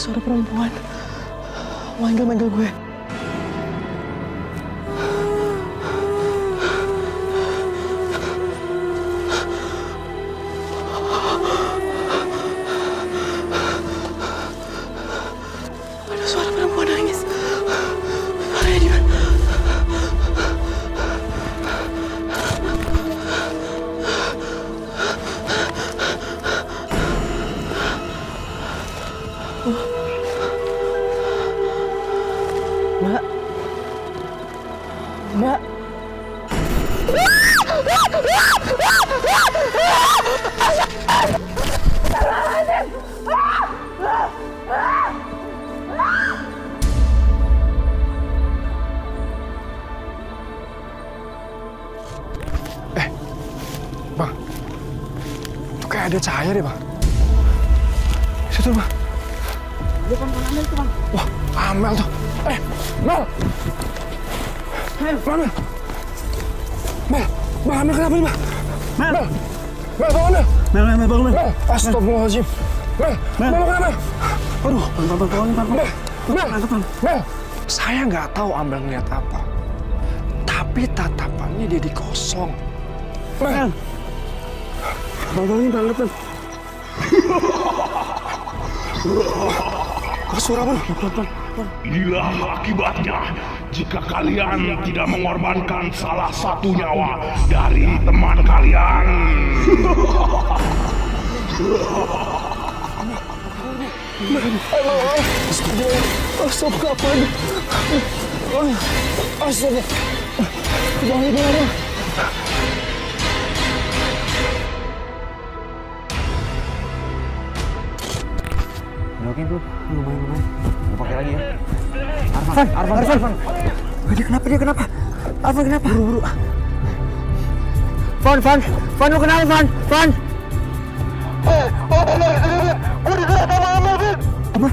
suara perempuan manggil gue. Ada suara perempuan nangis. Suaranya di mana? Mbak. Bang, tuh kayak ada cahaya deh, Bang. Situ, Bang. Dia kan Amel tuh, Bang. Wah, Amel tuh. Mel! Mel! Bang, Amel kenapa nih, Bang? Mel, bangun, Mel! Mel, bangun, Mel. Astagfirullahaladzim. Mel, lu kenapa? Aduh, Mel, saya nggak tahu Amel ngeliat apa. Tapi tatapannya dia di kosong. Mel! Bangun, Mel. Suara apa? Inilah akibatnya jika kalian tidak mengorbankan salah satu nyawa dari teman kalian. Oke, bro. Lumayan. Mau pakai lagi ya? Arfan. Dia kenapa? Arfan kenapa? Buru. Fan, lu kenapa, Fan? Apa?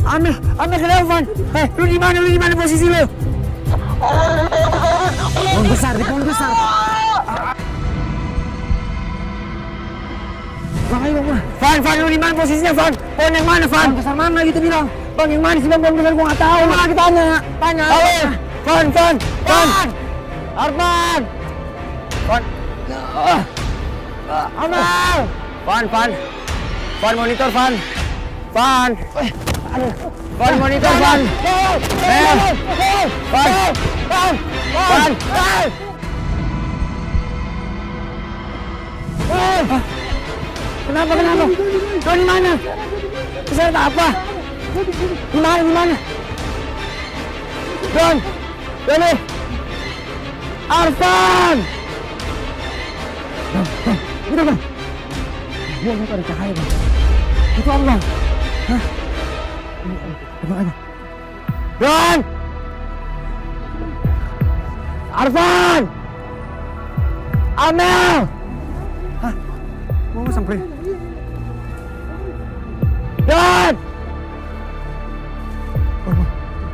Amel kenapa, Fan? Lu di mana posisi lu? Di pohon besar. Bang, ayo, Bang. Fan, lu di mana posisinya, Fan? Pohon yang mana, Fan? Pohon besar mana gitu bilang? Bang, yang mana sih, Bang? Pohon besar gua nggak tahu. Mana kita tanya. Ayo, Fan. Arfan. Fan. Amel. Fan, monitor, Fan. Fan, monitor, Fan. Fan. Kenapa? Kau di mana? Saya tak apa. Di mana? Don. Arfan. Udah, Bang. Dia ada cahaya, Bang. Itu Allah. Hah? Apa? Don. Arfan. Amel. Hah? Mau sampai? Dan!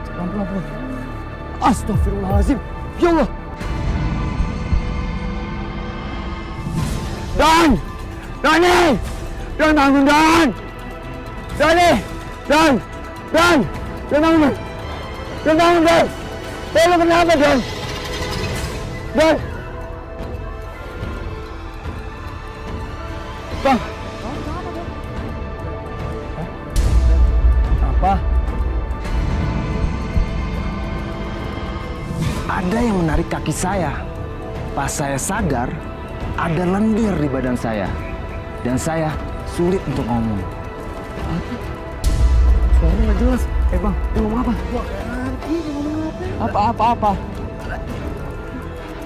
Pelan-pelan. Astagfirullahaladzim. Ya Allah. Dan! Bangun, Dan! Dan! Bangun, Dan! Lu kenapa, Dan? Bang! Apa? Ada yang menarik kaki saya. Pas saya sadar, ada lendir di badan saya. Dan saya sulit untuk ngomong. Suaranya nggak jelas. Bang, dia ngomong apa? Apa?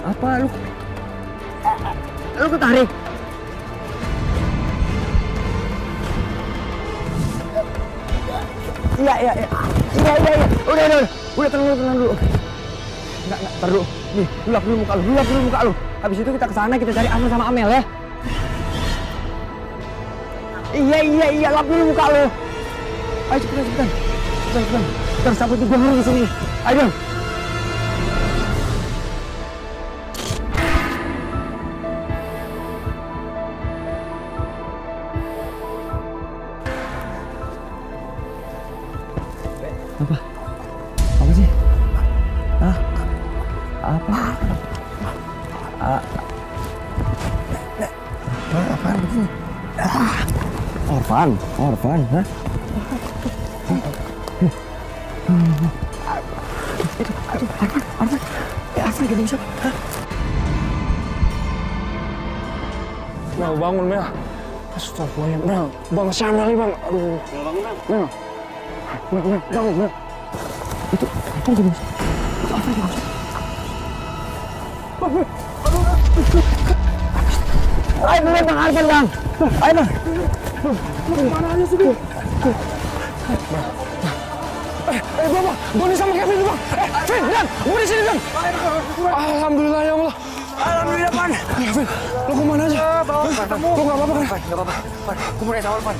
Apa lu ketarik? Iya. Udah tenang dulu. Enggak, tar dulu. Nih, lu lap dulu muka lu. Habis itu kita kesana, kita cari Amel sama Amel ya. Iya, lap dulu muka lu. Ayo cepetan. Ntar sabut gua ngurus di sini. Ayo. Arfan, hah? Arfan gak bisa. Mel, bangun Mel. Astagfirullahaladzim, Mel. Bang Syamel nih bang. Aduh. Mel. Mel, bangun Mel. Itu gak bisa. Arfan gak bisa. Ayo bang, Arfan bang. Ayo bang. Mana aja sih, Bang? Bapak, Doni sama Kevin, Bang. Vin, Dan, gue di sini, Dan. Alhamdulillah, ya Allah. Alhamdulillah, Pan. Ya, Vin, lo kemana aja? Lo nggak apa-apa, kan? Nggak apa-apa, Pan. Gue mau nanya sama Pan.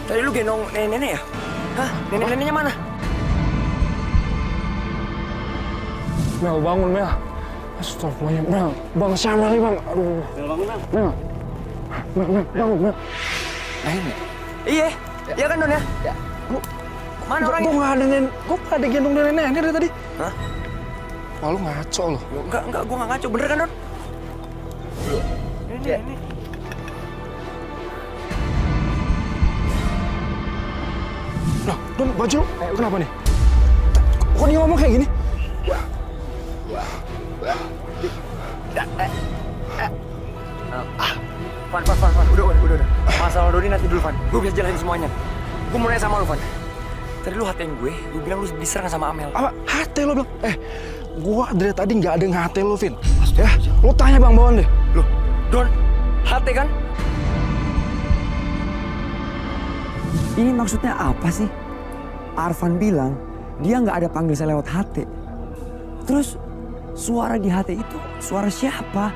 Tadi lu gendong nenek-nenek ya? Hah? Nenek-neneknya mana? Mel, bangun, Mel. Astagfirullahaladzim, Mel. Bang Syamel nih, Bang. Aduh. Mel, bangun, Mel. Mel, bangun, Mel. Nenek? Iya kan Don ya? Ya. Mana orangnya? Gue nggak ada gendong nenek-nenek dari tadi. Hah? Wah, lu ngaco lo. Enggak, gue nggak ngaco. Bener kan Don? Ini. Loh, Don, baju lu kenapa nih? Kok dia ngomong kayak gini? Van, udah. Masalah Doni nanti dulu, Van. Gue bisa jelasin semuanya. Gue mau nanya sama lu, Van. Tadi lu hatain gue bilang lu diserang sama Amel. Apa? Hati lo, Bang? Gua dari tadi nggak ada ngehati lo, Vin. Ya, lo tanya Bang Bawan deh. Loh, Don, hati kan? Ini maksudnya apa sih? Arfan bilang dia nggak ada panggil saya lewat HT. Terus suara di HT itu suara siapa?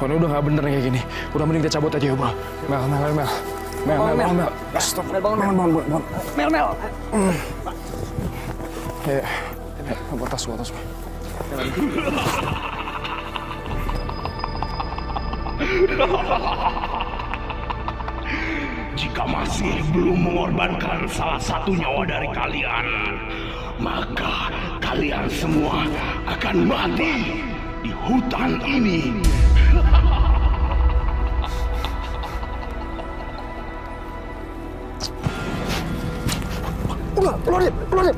Oh, udah nggak bener kayak gini. Udah mending kita cabut aja ya, Bang. Mel. Stop. Mel. Atas gua. Jika masih belum mengorbankan salah satu nyawa dari kalian, maka kalian semua akan mati di hutan ini. Keluar.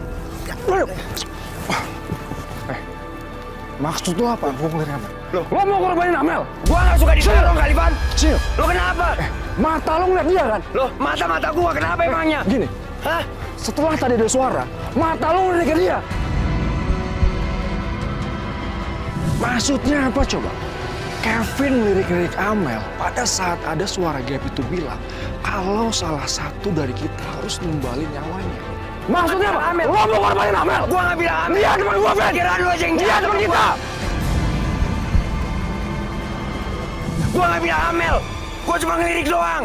Maksud lo apa? Gua ngelirin Amel. Lo mau korbanin Amel? Gua nggak suka didorong kali, Van. Cil, Lo kenapa? mata lo ngeliat dia kan? Loh, mata gua kenapa emangnya? Gini, Hah? setelah tadi ada suara, mata lo ngeliat ke dia. Maksudnya apa coba? Kevin lirik-lirik Amel pada saat ada suara Gap itu bilang kalau salah satu dari kita harus numbalin nyawanya. Maksudnya apa? Amel. Lo mau korbanin Amel? Gua nggak bilang Amel. Dia teman gua, Vin. Kira lu aja yang Dia jahat teman sama kita. Gua nggak bilang Amel. Gua cuma ngelirik doang.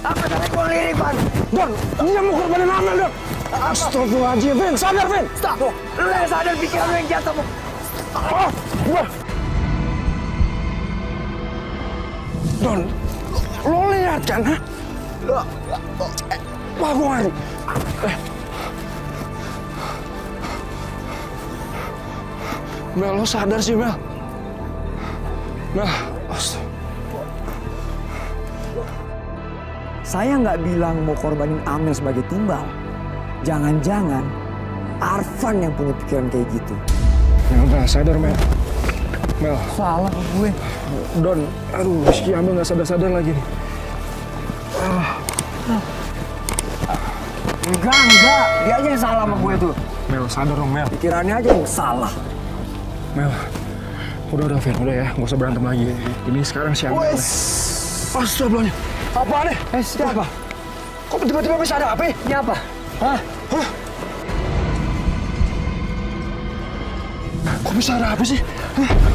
Apa caranya gua ngelirik, Van? Don, dia mau korbanin Amel, Don. Astagfirullahaladzim, Vin. Sadar, Vin. Stop. Lu yang sadar pikiran lu yang jatuh. Gua. Don, lo lihat kan, ha? Wah, gua ngari. Mel, lo sadar sih, Mel. Saya nggak bilang mau korbanin Amel sebagai tumbal. Jangan-jangan Arfan yang punya pikiran kayak gitu. Mel, sadar, Mel. Salah gue. Don, aduh, si Amel nggak sadar-sadar lagi nih. Enggak. Dia aja yang salah sama gue tuh. Mel, sadar dong, Mel. Pikirannya aja yang salah. Mel, udah, Vin, udah ya, nggak usah berantem lagi. Ini sekarang si Amel. Astagfirullahaladzim. Apaan nih? Siapa? Kok tiba-tiba bisa ada api? Ini apa? Hah? Kok bisa ada api sih?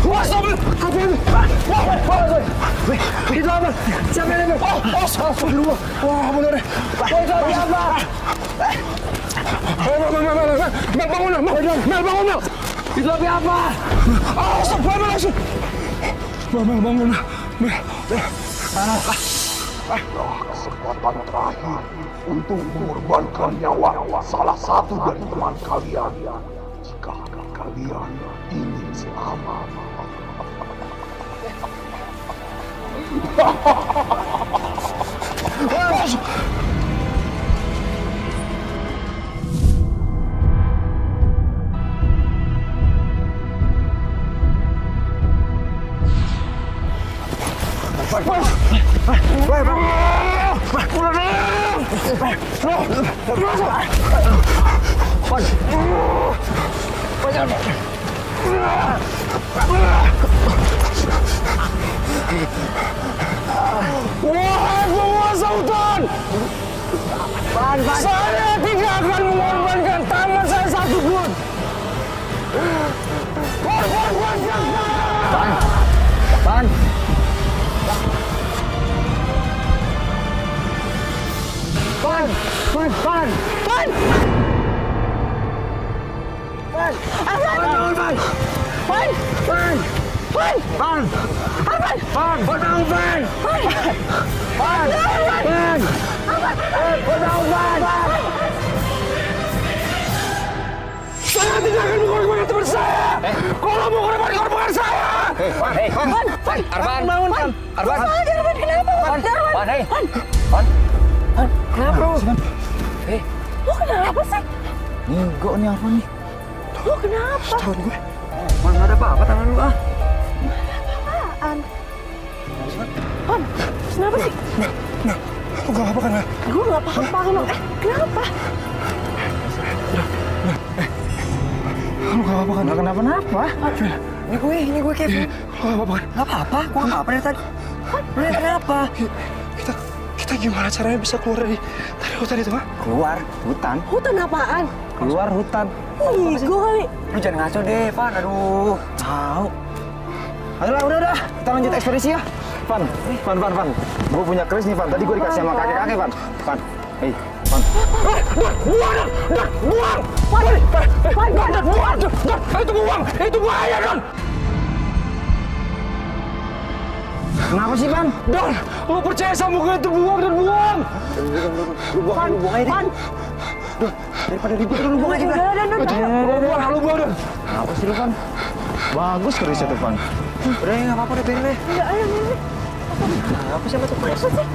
Wah, stop! Apa ini? Itu apa? Siapa yang nembak? Astagfirullah. Wah, bener deh. Itu apa? Mel, bangun, Mel. Itu apa? Astagfirullah. Mel, bangun. Mel. Kesempatan terakhir untuk mengorbankan nyawa salah satu dari teman kalian. Jika kalian ingin selamat. Wahai penguasa hutan! Saya tidak akan mengorbankan taman saya satu pun. Korbankan saya! Pan. Saya tidak akan mengorbankan teman saya. Kalau mau korban saya. Arfan. Arfan, kenapa? Kenapa lu? Lu kenapa sih? Nigo nih Arfan nih. Lu kenapa? Tahun gue. Man, nggak ada apa-apa tangan lu ah. Apaan? Pan, kenapa sih? Lu gak apa-apa kan? Gue gak apa-apa kan. Kenapa? Lu gak apa-apa kan? Nggak kenapa-napa. Ini gue Kevin. Lu gak apa-apa kan? Nggak apa-apa, gue nggak apa-apa dari tadi. Lu lihat kenapa? Kita gimana caranya bisa keluar dari hutan itu, ha? Keluar hutan. Hutan apaan? Keluar hutan. Gue kali. Lu jangan ngaco deh, Van. Aduh. Tahu. Ayolah, udah. Kita lanjut ekspedisi ya. Van. Gue punya keris nih, Van. Tadi gue dikasih sama kakek-kakek, Van. Van. Van. Buang! Itu bahaya, Don! Kenapa sih, Van? Don! Lu percaya sama gue itu buang! Lu buang aja deh. Daripada ribut lu buang aja, Van. Lu buang, Don! Kenapa sih lu, Van? Bagus kerisnya tuh, Van. Udah, nggak apa-apa deh, biarin deh. Enggak, ayo. Apa sih, Van? Apa sih?